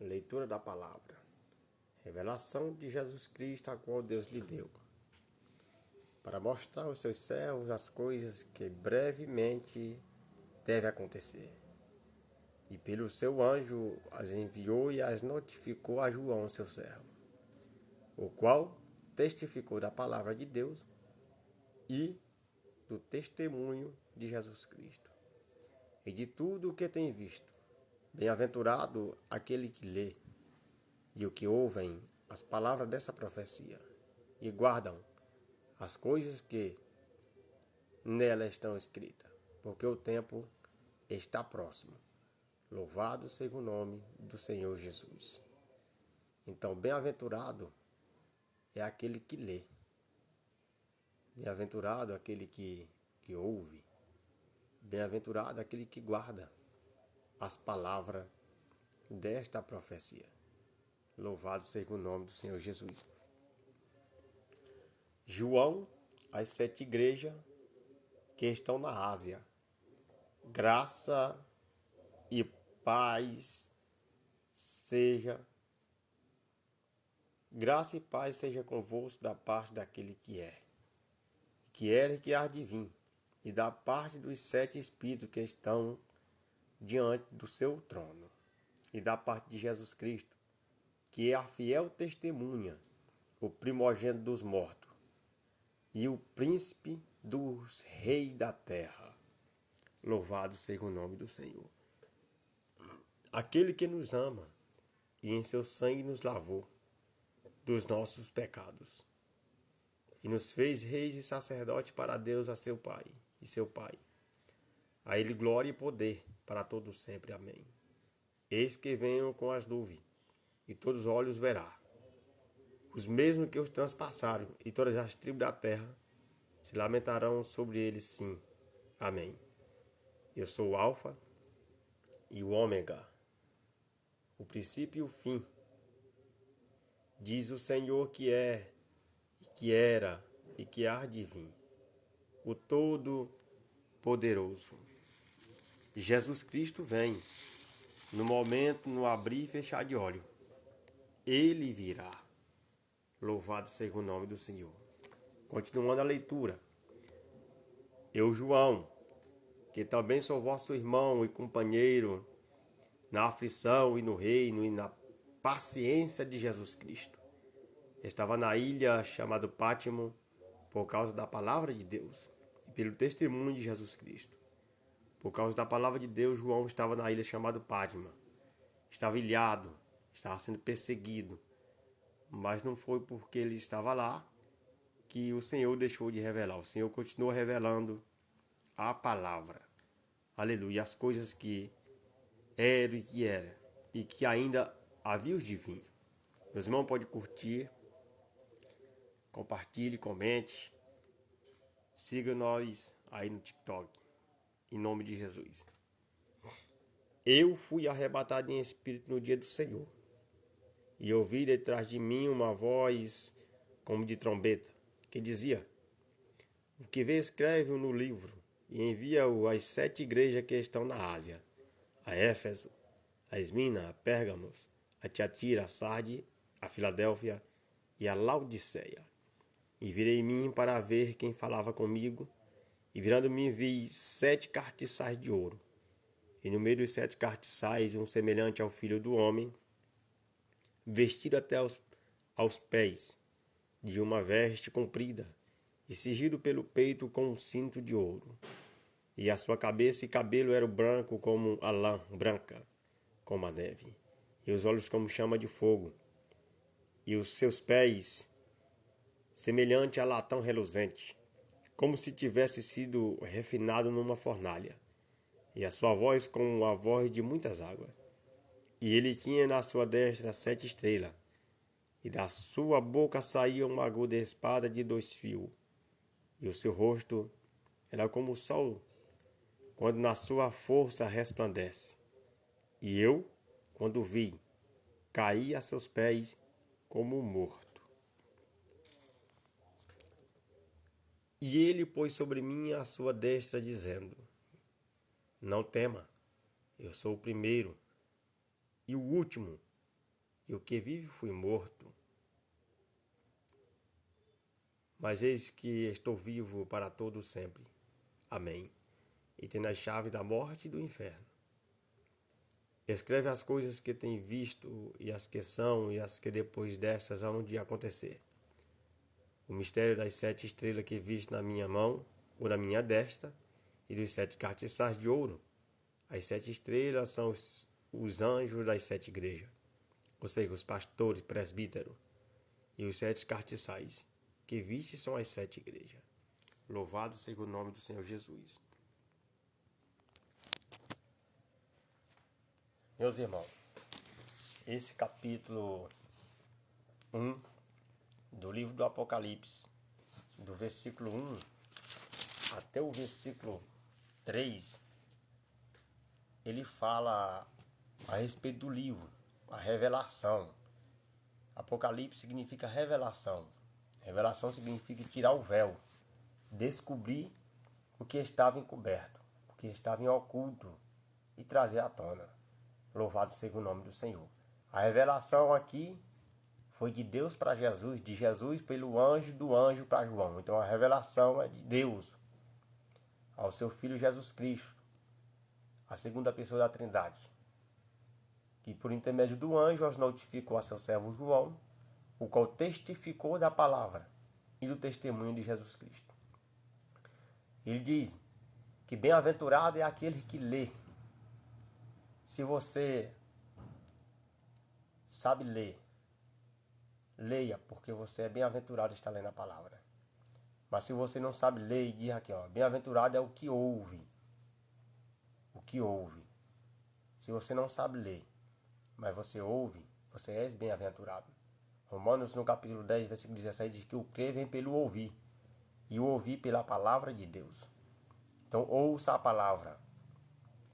Leitura da palavra. Revelação de Jesus Cristo, a qual Deus lhe deu, para mostrar aos seus servos as coisas que brevemente devem acontecer. E pelo seu anjo as enviou e as notificou a João, seu servo, o qual testificou da palavra de Deus e do testemunho de Jesus Cristo, e de tudo o que tem visto. Bem-aventurado aquele que lê e o que ouvem as palavras dessa profecia e guardam as coisas que nela estão escritas, porque o tempo está próximo. Louvado seja o nome do Senhor Jesus. Então, bem-aventurado é aquele que lê, bem-aventurado aquele que ouve, bem-aventurado aquele que guarda as palavras desta profecia. Louvado seja o nome do Senhor Jesus. João, as 7 igrejas que estão na Ásia. Graça e paz seja convosco da parte daquele que é, que era e que há de vir, e da parte dos 7 espíritos que estão diante do seu trono, e da parte de Jesus Cristo, que é a fiel testemunha, o primogênito dos mortos, e o príncipe dos reis da terra. Louvado seja o nome do Senhor. Aquele que nos ama e em seu sangue nos lavou dos nossos pecados e nos fez reis e sacerdotes para Deus, a seu Pai e seu Pai. A ele glória e poder para todos sempre. Amém. Eis que venham com as nuvens, e todos os olhos verá, os mesmos que os transpassaram, e todas as tribos da terra se lamentarão sobre eles, sim. Amém. Eu sou o Alfa e o Ômega, o princípio e o fim, diz o Senhor, que é, e que era, e que há de vir, o Todo-Poderoso. Jesus Cristo vem, no momento, no abrir e fechar de olho. Ele virá. Louvado seja o nome do Senhor. Continuando a leitura. Eu, João, que também sou vosso irmão e companheiro na aflição e no reino e na paciência de Jesus Cristo, estava na ilha chamada Pátimo por causa da palavra de Deus e pelo testemunho de Jesus Cristo. Por causa da palavra de Deus, João estava na ilha chamada Pátimo. Estava ilhado, estava sendo perseguido, mas não foi porque ele estava lá que o Senhor deixou de revelar. O Senhor continua revelando a palavra. Aleluia. As coisas que eram e que eram, e que ainda haviam de vir. Meus irmãos, pode curtir, compartilhe, comente. Siga nós aí no TikTok. Em nome de Jesus. Eu fui arrebatado em espírito no dia do Senhor, e ouvi detrás de mim uma voz como de trombeta, que dizia: o que vê, escreve-o no livro, e envia-o às 7 igrejas que estão na Ásia: a Éfeso, a Esmina, a Pérgamos, a Tiatira, a Sarde, a Filadélfia e a Laodiceia. E virei em mim para ver quem falava comigo, e virando-me vi 7 castiçais de ouro, e no meio dos 7 castiçais um semelhante ao Filho do Homem, vestido até aos pés de uma veste comprida, e cingido pelo peito com um cinto de ouro. E a sua cabeça e cabelo eram branco como a lã branca, como a neve, e os olhos como chama de fogo, e os seus pés semelhante a latão reluzente, como se tivesse sido refinado numa fornalha, e a sua voz como a voz de muitas águas. E ele tinha na sua destra 7 estrelas, e da sua boca saía uma aguda espada de 2 fios, e o seu rosto era como o sol, quando na sua força resplandece. E eu, quando vi, caí a seus pés como morto. E ele pôs sobre mim a sua destra, dizendo: não tema, eu sou o primeiro e o último, e o que vive fui morto. Mas eis que estou vivo para todo sempre. Amém. E tenho a chave da morte e do inferno. Escreve as coisas que tem visto, e as que são, e as que depois destas hão de acontecer. O mistério das 7 estrelas que viste na minha mão, ou na minha destra, e dos 7 castiçais de ouro. As 7 estrelas são os anjos das 7 igrejas, ou seja, os pastores, presbíteros, e os 7 castiçais que viste são as 7 igrejas. Louvado seja o nome do Senhor Jesus. Meus irmãos, esse capítulo 1 do livro do Apocalipse, do versículo 1 até o versículo 3, ele fala a respeito do livro, a revelação. Apocalipse significa revelação. Revelação significa tirar o véu, descobrir o que estava encoberto, o que estava em oculto e trazer à tona. Louvado seja o nome do Senhor. A revelação aqui foi de Deus para Jesus, de Jesus pelo anjo, do anjo para João. Então a revelação é de Deus ao seu Filho Jesus Cristo, a segunda pessoa da Trindade, que por intermédio do anjo os notificou a seu servo João, o qual testificou da palavra e do testemunho de Jesus Cristo. Ele diz que bem-aventurado é aquele que lê. Se você sabe ler, leia, porque você é bem-aventurado estar lendo a palavra. Mas se você não sabe ler, e diz aqui, bem-aventurado é o que ouve. O que ouve. Se você não sabe ler, mas você ouve, você é bem-aventurado. Romanos, no capítulo 10, versículo 17, diz que o crer vem pelo ouvir, e o ouvir pela palavra de Deus. Então, ouça a palavra.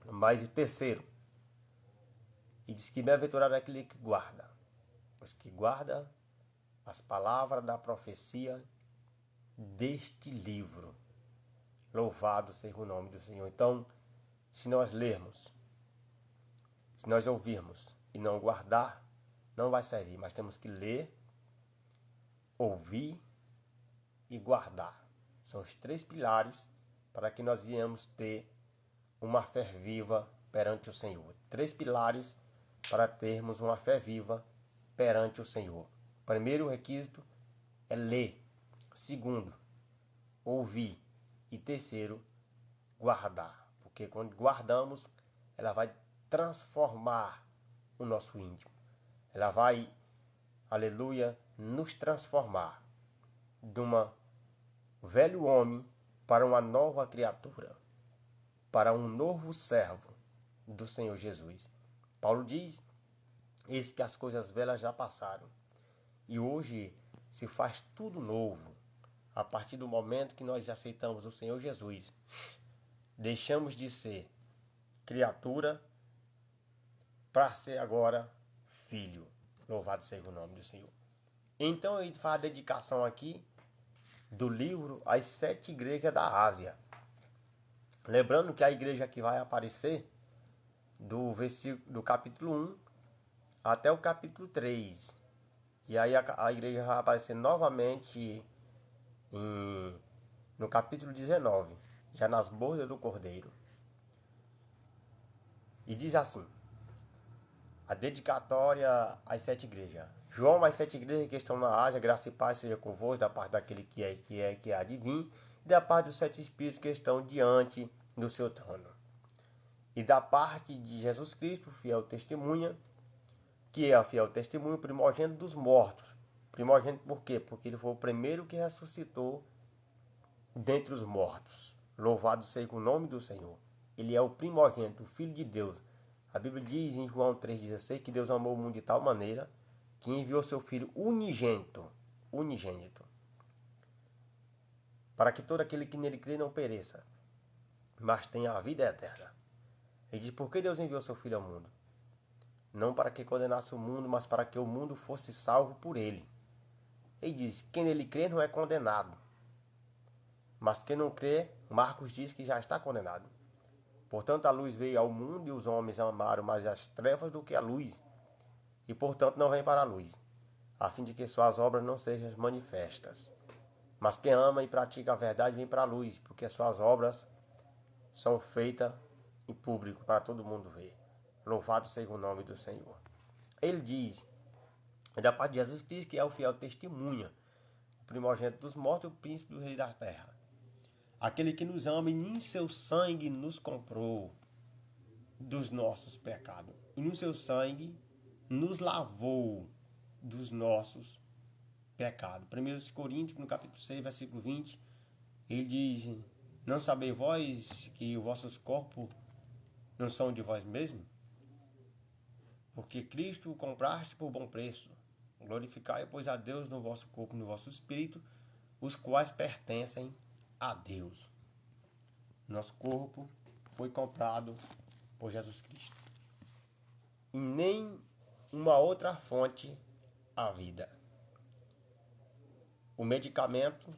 Mas o terceiro, e diz que bem-aventurado é aquele que guarda. Os que guardam as palavras da profecia deste livro. Louvado seja o nome do Senhor. Então, se nós lermos, se nós ouvirmos e não guardar, não vai servir. Mas temos que ler, ouvir e guardar. São os 3 pilares para que nós venhamos ter uma fé viva perante o Senhor. 3 pilares para termos uma fé viva perante o Senhor. Primeiro requisito é ler. Segundo, ouvir. E terceiro, guardar. Porque quando guardamos, ela vai transformar o nosso íntimo. Ela vai, aleluia, nos transformar de um velho homem para uma nova criatura, para um novo servo do Senhor Jesus. Paulo diz, eis que as coisas velhas já passaram, e hoje se faz tudo novo. A partir do momento que nós aceitamos o Senhor Jesus, deixamos de ser criatura para ser agora filho. Louvado seja o nome do Senhor. Então ele faz a dedicação aqui do livro às 7 igrejas da Ásia. Lembrando que a igreja que vai aparecer do capítulo 1 até o capítulo 3. E aí a igreja vai aparecer novamente no capítulo 19, já nas bordas do Cordeiro. E diz assim, a dedicatória às 7 igrejas. João, às 7 igrejas que estão na Ásia, graça e paz seja convosco, da parte daquele que há de vir, e da parte dos 7 espíritos que estão diante do seu trono. E da parte de Jesus Cristo, fiel testemunha, que é a fiel testemunho, primogênito dos mortos. Primogênito por quê? Porque ele foi o primeiro que ressuscitou dentre os mortos. Louvado seja o nome do Senhor. Ele é o primogênito, o Filho de Deus. A Bíblia diz em João 3,16 que Deus amou o mundo de tal maneira que enviou seu Filho unigênito, para que todo aquele que nele crê não pereça, mas tenha a vida eterna. Ele diz, por que Deus enviou seu Filho ao mundo? Não para que condenasse o mundo, mas para que o mundo fosse salvo por ele. Ele diz, quem nele crê não é condenado. Mas quem não crê, Marcos diz que já está condenado. Portanto, a luz veio ao mundo e os homens amaram mais as trevas do que a luz, e portanto não vem para a luz, a fim de que suas obras não sejam manifestas. Mas quem ama e pratica a verdade vem para a luz, porque suas obras são feitas em público para todo mundo ver. Louvado seja o nome do Senhor. Ele diz, da parte de Jesus Cristo, que é o fiel testemunha, o primogênito dos mortos e o príncipe do rei da terra. Aquele que nos ama e nem seu sangue nos comprou dos nossos pecados. E no seu sangue nos lavou dos nossos pecados. 1 Coríntios, no capítulo 6, versículo 20, ele diz, não sabeis vós que os vossos corpos não são de vós mesmos? Porque Cristo o compraste por bom preço. Glorificai, pois, a Deus no vosso corpo e no vosso espírito, os quais pertencem a Deus. Nosso corpo foi comprado por Jesus Cristo. E nem uma outra fonte a vida. O medicamento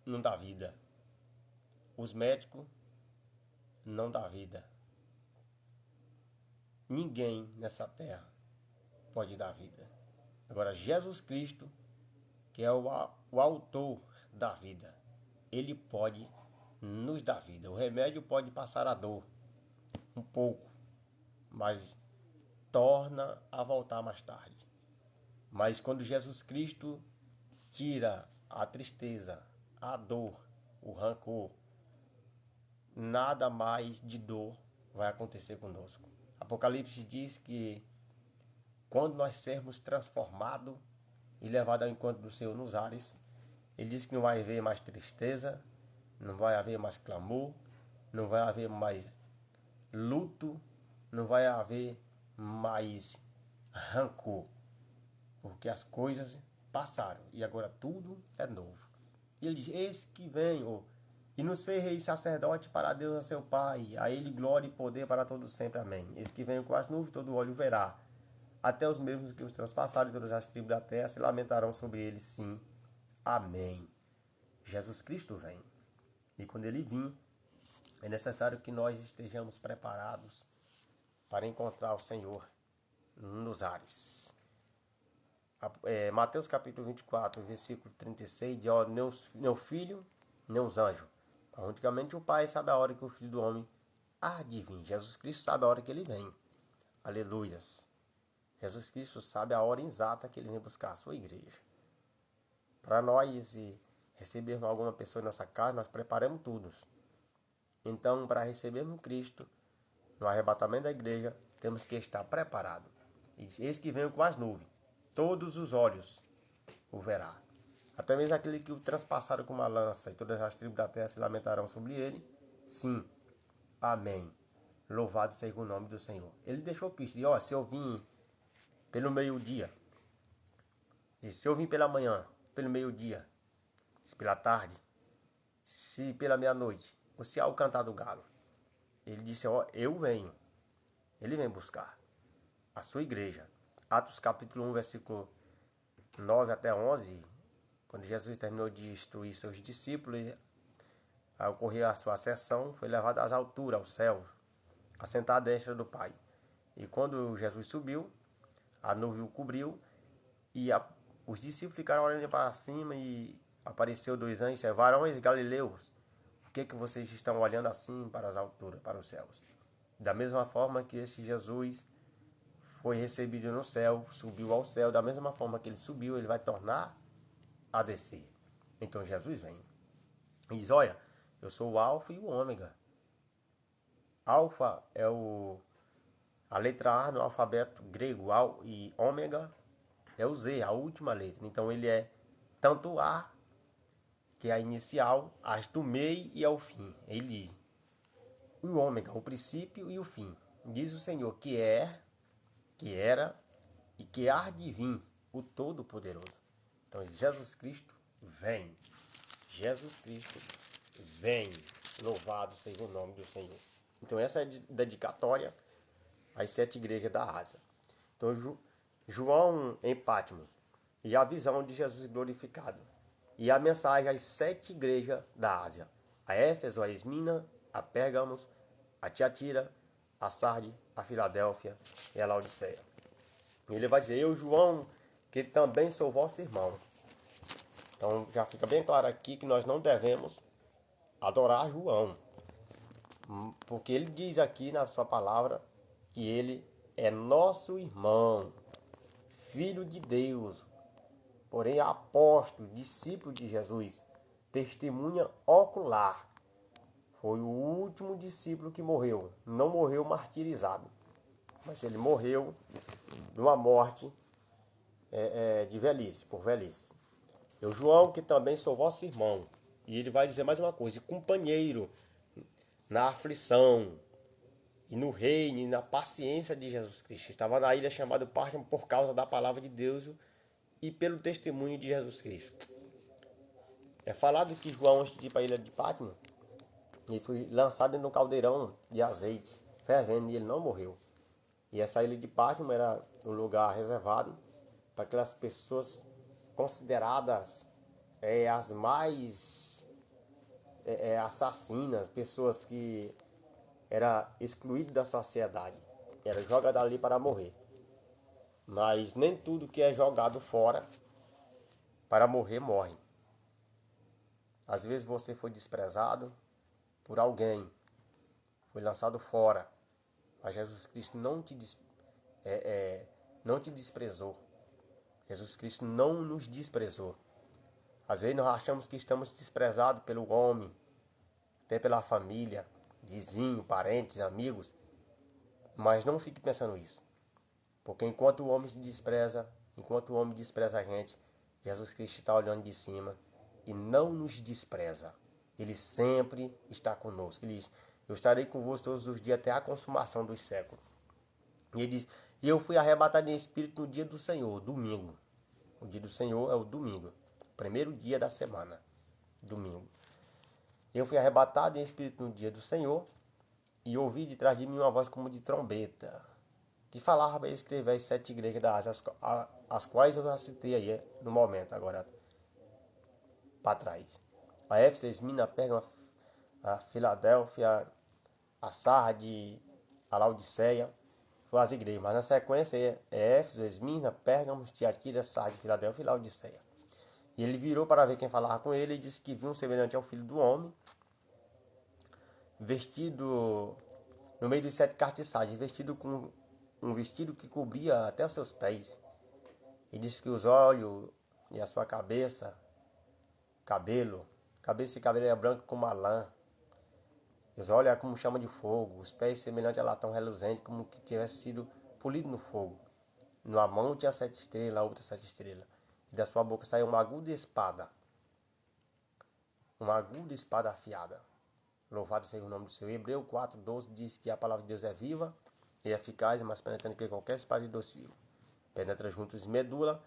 não dá vida. Os médicos não dá vida. Ninguém nessa terra pode dar vida. Agora, Jesus Cristo, que é o autor da vida, ele pode nos dar vida. O remédio pode passar a dor um pouco, mas torna a voltar mais tarde. Mas quando Jesus Cristo tira a tristeza, a dor, o rancor, nada mais de dor vai acontecer conosco. Apocalipse diz que quando nós sermos transformados e levados ao encontro do Senhor nos ares, ele diz que não vai haver mais tristeza, não vai haver mais clamor, não vai haver mais luto, não vai haver mais rancor, porque as coisas passaram e agora tudo é novo. E ele diz, eis que venho, e nos fez rei sacerdote para Deus a seu Pai, a ele glória e poder para todos sempre, amém. Eis que venho com as nuvens, todo olho verá, até os mesmos que os transpassaram, e todas as tribos da terra se lamentarão sobre ele, sim, amém. Jesus Cristo vem, e quando ele vir, é necessário que nós estejamos preparados para encontrar o Senhor nos ares. Mateus capítulo 24, versículo 36, diz, ó, meu filho, nem os anjos. Antigamente o Pai sabe a hora que o Filho do Homem há de vir. Jesus Cristo sabe a hora que ele vem. Aleluias. Jesus Cristo sabe a hora exata que ele vem buscar a sua igreja. Para nós recebermos alguma pessoa em nossa casa, nós preparamos tudo. Então, para recebermos Cristo, no arrebatamento da igreja, temos que estar preparados. Eis que venho com as nuvens. Todos os olhos o verá. Até mesmo aquele que o transpassaram com uma lança, e todas as tribos da terra se lamentarão sobre ele. Sim, amém. Louvado seja o nome do Senhor. Ele deixou pista. E se eu vim pelo meio-dia, se eu vim pela manhã, pelo meio-dia, se pela tarde, se pela meia-noite, ou se ao cantar do galo, ele disse, eu venho. Ele vem buscar a sua igreja. Atos capítulo 1, versículo 9 até 11, quando Jesus terminou de instruir seus discípulos, ao ocorrer a sua ascensão, foi levado às alturas, ao céu, assentado à destra do Pai. E quando Jesus subiu, a nuvem o cobriu, e os discípulos ficaram olhando para cima, e apareceu dois anjos, varões galileus, por que vocês estão olhando assim para as alturas, para os céus? Da mesma forma que esse Jesus foi recebido no céu, subiu ao céu, da mesma forma que ele subiu, ele vai tornar a descer. Então Jesus vem e diz, olha, eu sou o alfa e o ômega. Alfa é a letra A no alfabeto grego, e ômega é o Z, a última letra. Então ele é tanto A, que é a inicial, as do meio e ao fim. Ele diz, o ômega, o princípio e o fim. Diz o Senhor que é, que era e que há de vir, o Todo-Poderoso. Então Jesus Cristo vem. Jesus Cristo vem. Louvado seja o nome do Senhor. Então essa é a dedicatória às 7 igrejas da Ásia. Então João em Pátimo e a visão de Jesus glorificado. E a mensagem às 7 igrejas da Ásia. A Éfeso, a Esmina, a Pérgamos, a Tiatira, a Sardes, a Filadélfia e a Laodiceia. E ele vai dizer: eu, João, que também sou vosso irmão. Então já fica bem claro aqui que nós não devemos adorar João, porque ele diz aqui na sua palavra que ele é nosso irmão, filho de Deus, porém apóstolo, discípulo de Jesus, testemunha ocular. Foi o último discípulo que morreu. Não morreu martirizado, mas ele morreu de uma morte de velhice, por velhice. Eu, João, que também sou vosso irmão. E ele vai dizer mais uma coisa: companheiro na aflição, e no reino e na paciência de Jesus Cristo. Estava na ilha chamada Pátimo por causa da palavra de Deus e pelo testemunho de Jesus Cristo. É falado que João, antes de ir para a ilha de Pátimo, ele foi lançado dentro de um caldeirão de azeite, fervendo, e ele não morreu. E essa ilha de Pátimo era um lugar reservado para aquelas pessoas consideradas as mais assassinas, pessoas que era excluído da sociedade, era jogado ali para morrer. Mas nem tudo que é jogado fora para morrer, morre. Às vezes você foi desprezado por alguém, foi lançado fora, mas Jesus Cristo não te desprezou. Jesus Cristo não nos desprezou. Às vezes nós achamos que estamos desprezados pelo homem, até pela família, vizinho, parentes, amigos, mas não fique pensando isso. Porque enquanto o homem se despreza, enquanto o homem despreza a gente, Jesus Cristo está olhando de cima e não nos despreza. Ele sempre está conosco. Ele diz: eu estarei convosco todos os dias até a consumação dos séculos. E ele diz: e eu fui arrebatado em espírito no dia do Senhor, domingo. O dia do Senhor é o domingo, primeiro dia da semana, domingo. Eu fui arrebatado em espírito no dia do Senhor e ouvi de trás de mim uma voz como de trombeta, que falava para escrever as 7 igrejas da Ásia, as quais eu já citei aí no momento, agora para trás. A Éfeso, Esmina, Pérgamo, a Filadélfia, a Sardes, a Laodiceia, foram as igrejas. Mas na sequência é Éfeso, Esmina, Pérgamo, Tiatira, Sardes, Filadélfia e Laodiceia. E ele virou para ver quem falava com ele e disse que viu um semelhante ao Filho do Homem, vestido no meio dos 7 castiçais, vestido com um vestido que cobria até os seus pés. E disse que os olhos e a sua cabeça e cabelo é branco como a lã. Os olhos é como chama de fogo, os pés semelhantes a latão reluzente, como que tivesse sido polido no fogo. Numa mão tinha 7 estrelas, a outra 7 estrelas. E da sua boca saiu uma aguda espada afiada. Louvado seja o nome do Senhor. Hebreu 4:12 diz que a palavra de Deus é viva e eficaz, mais penetrante que qualquer espada de 2 fios. Penetra juntos e medula,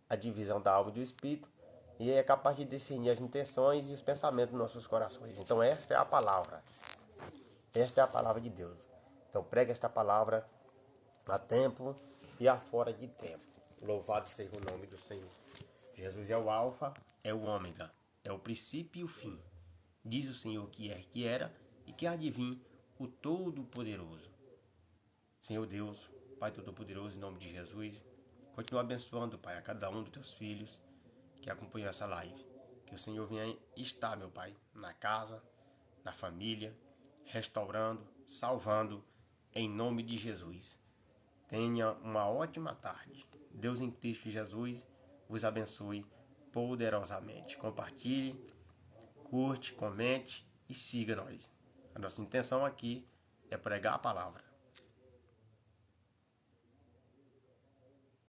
a divisão da alma e do espírito, e é capaz de discernir as intenções e os pensamentos dos nossos corações. Então esta é a palavra. Esta é a palavra de Deus. Então pregue esta palavra a tempo e a fora de tempo. Louvado seja o nome do Senhor. Jesus é o alfa, é o ômega, é o princípio e o fim. Diz o Senhor que é, que era e que há de vir, o Todo-Poderoso. Senhor Deus, Pai Todo-Poderoso, em nome de Jesus, continua abençoando, Pai, a cada um dos teus filhos que acompanham essa live. Que o Senhor venha estar, meu Pai, na casa, na família, restaurando, salvando, em nome de Jesus. Tenha uma ótima tarde. Deus em Cristo Jesus vos abençoe poderosamente. Compartilhe, curte, comente e siga nós. A nossa intenção aqui é pregar a palavra.